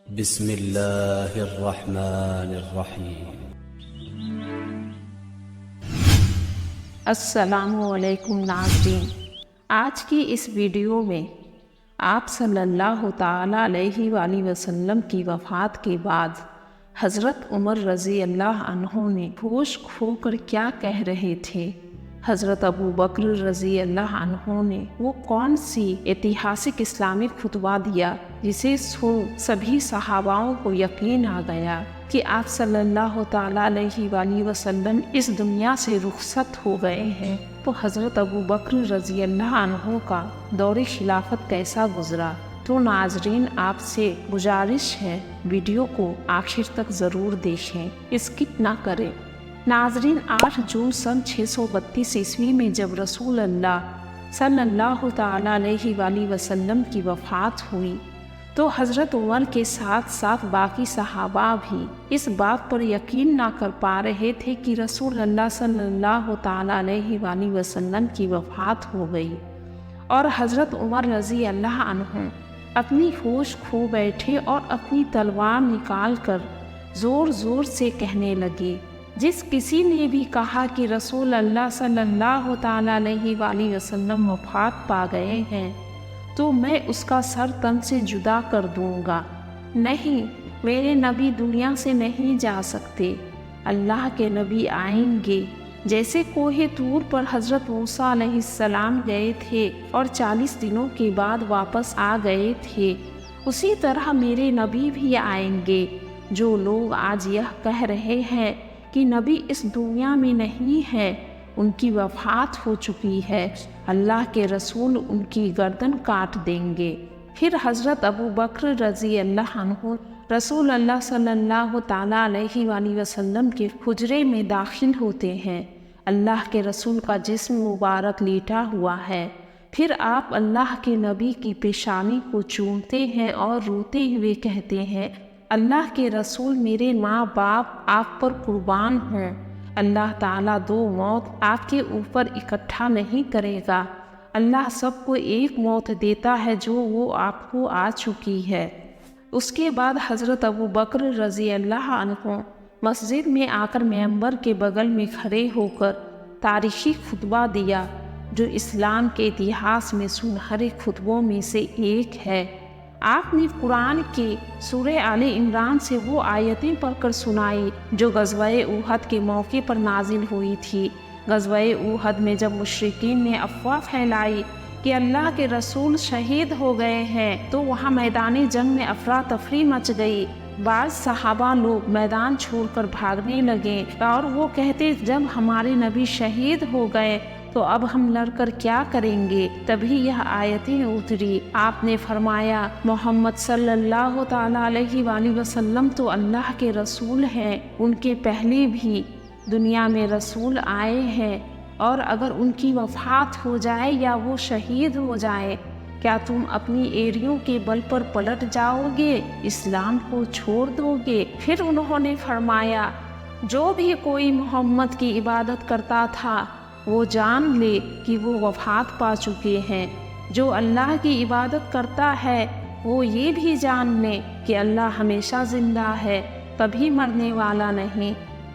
بسم اللہ الرحمن الرحیم۔ السلام علیکم ناظرین، آج کی اس ویڈیو میں آپ صلی اللہ تعالیٰ علیہ وآلہ وسلم کی وفات کے بعد حضرت عمر رضی اللہ عنہ نے ہوش کھو کر کیا کہہ رہے تھے، حضرت ابو بکر رضی اللہ عنہ نے وہ کون سی ایتہاسک اسلامک خطبہ دیا جسے سن سبھی صحاباؤں کو یقین آ گیا کہ آپ صلی اللہ تعالیٰ علیہ وآلہ وسلم اس دنیا سے رخصت ہو گئے ہیں، تو حضرت ابو بکر رضی اللہ عنہ کا دور خلافت کیسا گزرا۔ تو ناظرین، آپ سے گزارش ہے ویڈیو کو آخر تک ضرور دیکھیں، اسکپ نہ کریں۔ ناظرین، 8 جون سن 632 عیسوی میں جب رسول اللہ صلی اللہ تعالیٰ علیہ وآلہ وسلم کی وفات ہوئی تو حضرت عمر کے ساتھ ساتھ باقی صحابہ بھی اس بات پر یقین نہ کر پا رہے تھے کہ رسول اللہ صلی اللہ تعالیٰ علیہ وآلہ وسلم کی وفات ہو گئی، اور حضرت عمر رضی اللہ عنہ اپنی ہوش کھو بیٹھے اور اپنی تلوار نکال کر زور زور سے کہنے لگے، جس کسی نے بھی کہا کہ رسول اللہ صلی اللہ تعالیٰ علیہ وآلہ وسلم وفات پا گئے ہیں تو میں اس کا سر تن سے جدا کر دوں گا۔ نہیں، میرے نبی دنیا سے نہیں جا سکتے، اللہ کے نبی آئیں گے۔ جیسے کوہ طور پر حضرت موسیٰ علیہ السلام گئے تھے اور 40 دنوں کے بعد واپس آ گئے تھے، اسی طرح میرے نبی بھی آئیں گے۔ جو لوگ آج یہ کہہ رہے ہیں کہ نبی اس دنیا میں نہیں ہے، ان کی وفات ہو چکی ہے، اللہ کے رسول ان کی گردن کاٹ دیں گے۔ پھر حضرت ابو بکر رضی اللہ عنہ رسول اللہ صلی اللہ تعالیٰ علیہ وآلہ وسلم کے حجرے میں داخل ہوتے ہیں۔ اللہ کے رسول کا جسم مبارک لیٹا ہوا ہے۔ پھر آپ اللہ کے نبی کی پیشانی کو چومتے ہیں اور روتے ہوئے کہتے ہیں، اللہ کے رسول، میرے ماں باپ آپ پر قربان ہوں، اللہ تعالیٰ 2 موت آپ کے اوپر اکٹھا نہیں کرے گا، اللہ سب کو ایک موت دیتا ہے جو وہ آپ کو آ چکی ہے۔ اس کے بعد حضرت ابو بکر رضی اللہ عنہ مسجد میں آ کر منبر کے بغل میں کھڑے ہو کر تاریخی خطبہ دیا، جو اسلام کے اتہاس میں سنہرے خطبوں میں سے ایک ہے۔ آپ نے قرآن کے سورہ آل عمران سے وہ آیتیں پڑھ کر سنائی جو غزوہ احد کے موقع پر نازل ہوئی تھی۔ غزوہ احد میں جب مشرکین نے افواہ پھیلائی کہ اللہ کے رسول شہید ہو گئے ہیں تو وہاں میدان جنگ میں افراتفری مچ گئی۔ بعض صحابہ لوگ میدان چھوڑ کر بھاگنے لگے اور وہ کہتے، جب ہمارے نبی شہید ہو گئے تو اب ہم لڑ کر کیا کریں گے؟ تبھی یہ آیتیں اتری۔ آپ نے فرمایا، محمد صلی اللہ تعالیٰ علیہ وآلہ وسلم تو اللہ کے رسول ہیں، ان کے پہلے بھی دنیا میں رسول آئے ہیں، اور اگر ان کی وفات ہو جائے یا وہ شہید ہو جائے، کیا تم اپنی ایڑیوں کے بل پر پلٹ جاؤ گے، اسلام کو چھوڑ دو گے؟ پھر انہوں نے فرمایا، جو بھی کوئی محمد کی عبادت کرتا تھا وہ جان لے کہ وہ وفات پا چکے ہیں، جو اللہ کی عبادت کرتا ہے وہ یہ بھی جان لے کہ اللہ ہمیشہ زندہ ہے، کبھی مرنے والا نہیں۔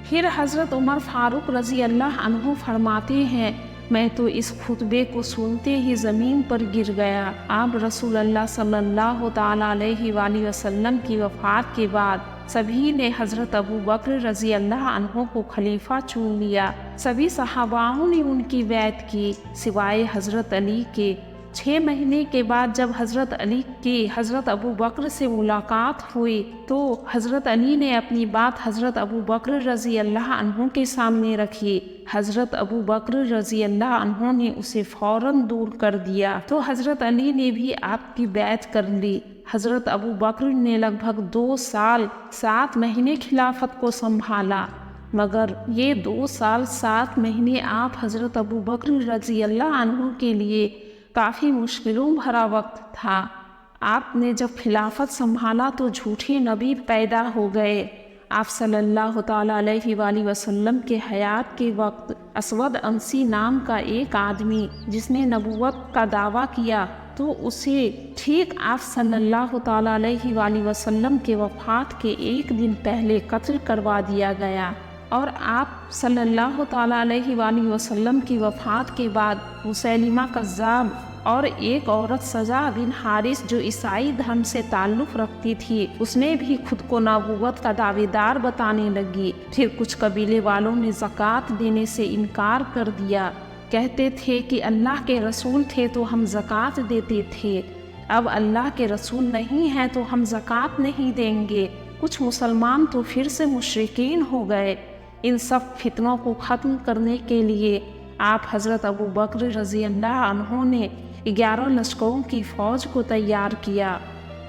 پھر حضرت عمر فاروق رضی اللہ عنہ فرماتے ہیں، میں تو اس خطبے کو سنتے ہی زمین پر گر گیا۔ آپ رسول اللہ صلی اللہ تعالیٰ علیہ وآلہ وسلم کی وفات کے بعد سبھی نے حضرت ابو بکر رضی اللہ عنہ کو خلیفہ چن لیا۔ سبھی صحاباؤں نے ان کی بیعت کی سوائے حضرت علی کے۔ 6 مہینے کے بعد جب حضرت علی کی حضرت ابو بکر سے ملاقات ہوئی تو حضرت علی نے اپنی بات حضرت ابو بکر رضی اللہ عنہ کے سامنے رکھی۔ حضرت ابو بکر رضی اللہ عنہ نے اسے فوراً دور کر دیا تو حضرت علی نے بھی آپ کی بیعت کر لی۔ حضرت ابو بکر نے لگ بھگ 2 سال 7 مہینے خلافت کو سنبھالا، مگر یہ 2 سال 7 مہینے آپ حضرت ابو بکر رضی اللہ عنہ کے لیے کافی مشکلوں بھرا وقت تھا۔ آپ نے جب خلافت سنبھالا تو جھوٹے نبی پیدا ہو گئے۔ آپ صلی اللہ تعالیٰ علیہ وآلہ وسلم کے حیات کے وقت اسود انسی نام کا ایک آدمی جس نے نبوت کا دعویٰ کیا تو اسے ٹھیک آپ صلی اللہ تعالیٰ علیہ وآلہ وسلم کے وفات کے ایک دن پہلے قتل کروا دیا گیا، اور آپ صلی اللہ تعالیٰ علیہ وآلہ وسلم کی وفات کے بعد مسیلمہ کذاب اور ایک عورت سجا بن حارث جو عیسائی دھرم سے تعلق رکھتی تھی، اس نے بھی خود کو نبوت کا دعوے دار بتانے لگی۔ پھر کچھ قبیلے والوں نے زکوٰۃ دینے سے انکار کر دیا، کہتے تھے کہ اللہ کے رسول تھے تو ہم زکوٰۃ دیتے تھے، اب اللہ کے رسول نہیں ہیں تو ہم زکوٰۃ نہیں دیں گے۔ کچھ مسلمان تو پھر سے مشرکین ہو گئے۔ ان سب فتنوں کو ختم کرنے کے لیے آپ حضرت ابو بکر رضی اللہ عنہ نے 11 لشکروں کی فوج کو تیار کیا،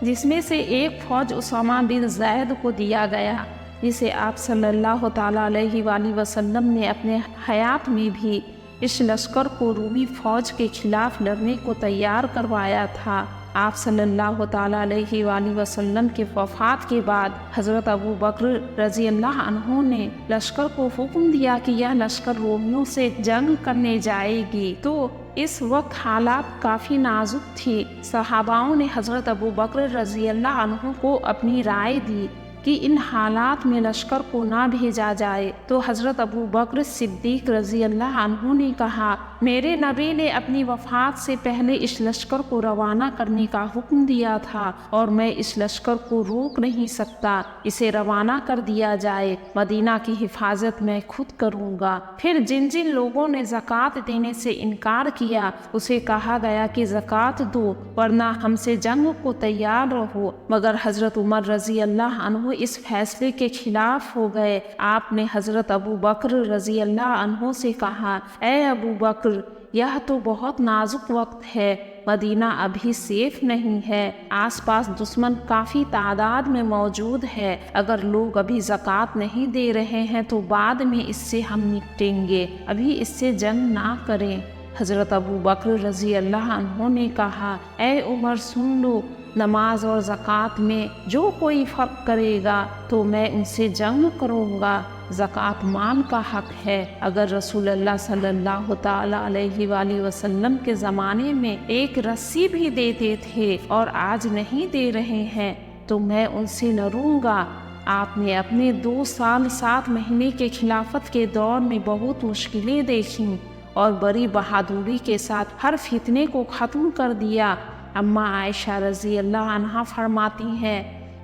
جس میں سے ایک فوج اسامہ بن زید کو دیا گیا، جسے آپ صلی اللہ تعالیٰ علیہ وآلہ وسلم نے اپنے حیات میں بھی اس لشکر کو رومی فوج کے خلاف لڑنے کو تیار کروایا تھا۔ آپ صلی اللہ تعالیٰ علیہ وآلہ وسلم کے وفات کے بعد حضرت ابو بکر رضی اللہ عنہ نے لشکر کو حکم دیا کہ یہ لشکر رومیوں سے جنگ کرنے جائے گی، تو اس وقت حالات کافی نازک تھی۔ صحاباؤں نے حضرت ابو بکر رضی اللہ عنہ کو اپنی رائے دی کہ ان حالات میں لشکر کو نہ بھیجا جائے، تو حضرت ابو بکر صدیق رضی اللہ عنہ نے کہا، میرے نبی نے اپنی وفات سے پہلے اس لشکر کو روانہ کرنے کا حکم دیا تھا، اور میں اس لشکر کو روک نہیں سکتا، اسے روانہ کر دیا جائے، مدینہ کی حفاظت میں خود کروں گا۔ پھر جن جن لوگوں نے زکوٰۃ دینے سے انکار کیا، اسے کہا گیا کہ زکوٰۃ دو ورنہ ہم سے جنگ کو تیار رہو، مگر حضرت عمر رضی اللہ عنہ اس فیصلے کے خلاف ہو گئے۔ آپ نے حضرت ابو بکر رضی اللہ عنہ سے کہا، اے ابو بکر، یہ تو بہت نازک وقت ہے، مدینہ ابھی سیف نہیں ہے، آس پاس دشمن کافی تعداد میں موجود ہے، اگر لوگ ابھی زکوٰۃ نہیں دے رہے ہیں تو بعد میں اس سے ہم نپٹیں گے، ابھی اس سے جنگ نہ کریں۔ حضرت ابو بکر رضی اللہ عنہ نے کہا، اے عمر سن لو، نماز اور زکوٰۃ میں جو کوئی فرق کرے گا تو میں ان سے جنگ کروں گا، زکوٰۃ مال کا حق ہے، اگر رسول اللہ صلی اللہ تعالیٰ علیہ وآلہ وسلم کے زمانے میں ایک رسی بھی دیتے تھے اور آج نہیں دے رہے ہیں تو میں ان سے لڑوں گا۔ آپ نے اپنے 2 سال 7 مہینے کے خلافت کے دور میں بہت مشکلیں دیکھیں اور بڑی بہادری کے ساتھ ہر فتنے کو ختم کر دیا۔ اماں عائشہ رضی اللہ عنہا فرماتی ہیں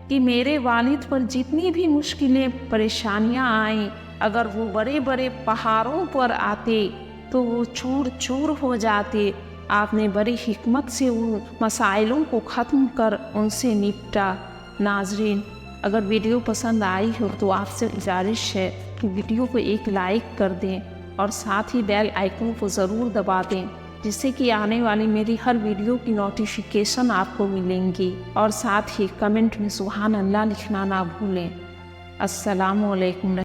کہ میرے والد پر جتنی بھی مشکلیں پریشانیاں آئیں، اگر وہ بڑے بڑے پہاڑوں پر آتے تو وہ چور چور ہو جاتے، آپ نے بڑی حکمت سے ان مسائلوں کو ختم کر ان سے نپٹا۔ ناظرین، اگر ویڈیو پسند آئی ہو تو آپ سے گزارش ہے کہ ویڈیو کو ایک لائک کر دیں اور ساتھ ہی بیل آئیکن کو ضرور دبا دیں، جس سے کہ آنے والی میری ہر ویڈیو کی نوٹیفیکیشن آپ کو ملیں گی، اور ساتھ ہی کمنٹ میں سبحان اللہ لکھنا نہ بھولیں۔ السلام علیکم۔